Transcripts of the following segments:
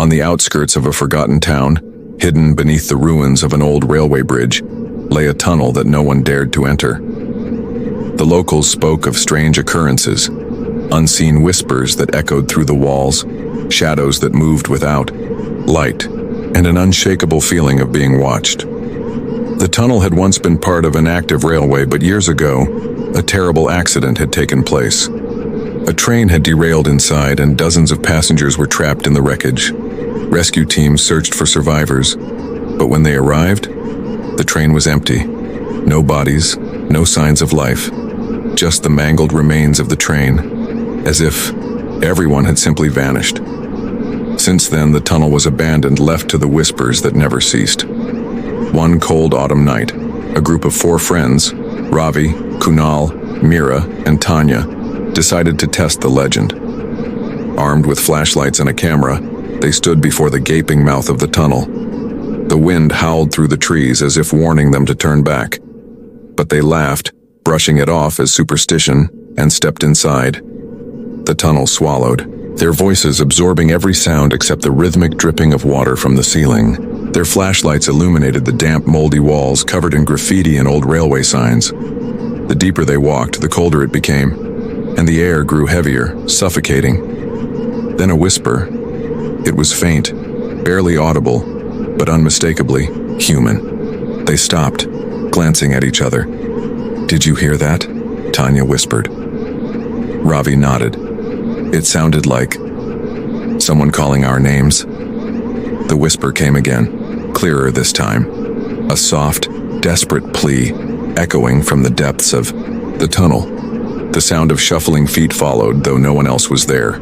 On the outskirts of a forgotten town, hidden beneath the ruins of an old railway bridge, lay a tunnel that no one dared to enter. The locals spoke of strange occurrences, unseen whispers that echoed through the walls, shadows that moved without, light, and an unshakable feeling of being watched. The tunnel had once been part of an active railway, but years ago, a terrible accident had taken place. A train had derailed inside and dozens of passengers were trapped in the wreckage. Rescue teams searched for survivors, but when they arrived, the train was empty. No bodies, no signs of life, just the mangled remains of the train, as if everyone had simply vanished. Since then, the tunnel was abandoned, left to the whispers that never ceased. One cold autumn night, a group of 4 friends, Ravi, Kunal, Mira, and Tanya, decided to test the legend. Armed with flashlights and a camera, they stood before the gaping mouth of the tunnel. The wind howled through the trees as if warning them to turn back. But they laughed, brushing it off as superstition, and stepped inside. The tunnel swallowed, their voices absorbing every sound except the rhythmic dripping of water from the ceiling. Their flashlights illuminated the damp, moldy walls covered in graffiti and old railway signs. The deeper they walked, the colder it became, and the air grew heavier, suffocating. Then a whisper. It was faint, barely audible, but unmistakably human. They stopped, glancing at each other. "Did you hear that?" Tanya whispered. Ravi nodded. It sounded like someone calling our names. The whisper came again, clearer this time. A soft, desperate plea, echoing from the depths of the tunnel. The sound of shuffling feet followed, though no one else was there.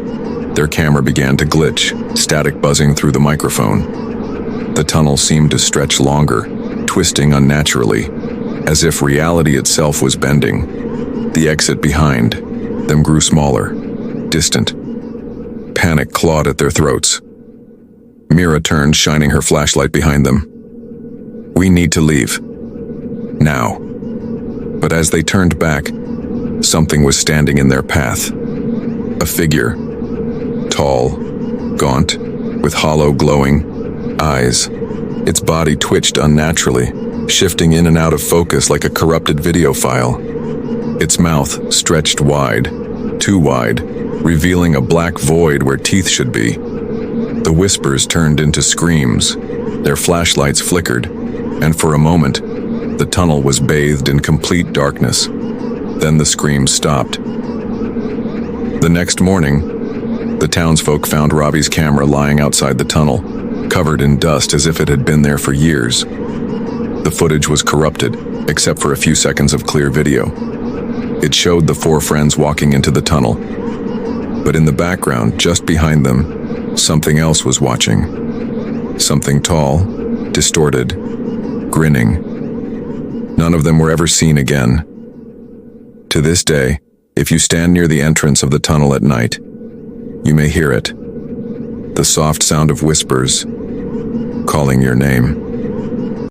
Their camera began to glitch, static buzzing through the microphone. The tunnel seemed to stretch longer, twisting unnaturally, as if reality itself was bending. The exit behind them grew smaller, distant. Panic clawed at their throats. Mira turned, shining her flashlight behind them. "We need to leave. Now." But as they turned back, something was standing in their path. A figure. Tall, gaunt, with hollow, glowing eyes. Its body twitched unnaturally, shifting in and out of focus like a corrupted video file. Its mouth stretched wide, too wide, revealing a black void where teeth should be. The whispers turned into screams, their flashlights flickered, and for a moment, the tunnel was bathed in complete darkness. Then the screams stopped. The next morning, the townsfolk found Ravi's camera lying outside the tunnel, covered in dust as if it had been there for years. The footage was corrupted, except for a few seconds of clear video. It showed the 4 friends walking into the tunnel. But in the background, just behind them, something else was watching. Something tall, distorted, grinning. None of them were ever seen again. To this day, if you stand near the entrance of the tunnel at night, you may hear it. The soft sound of whispers calling your name.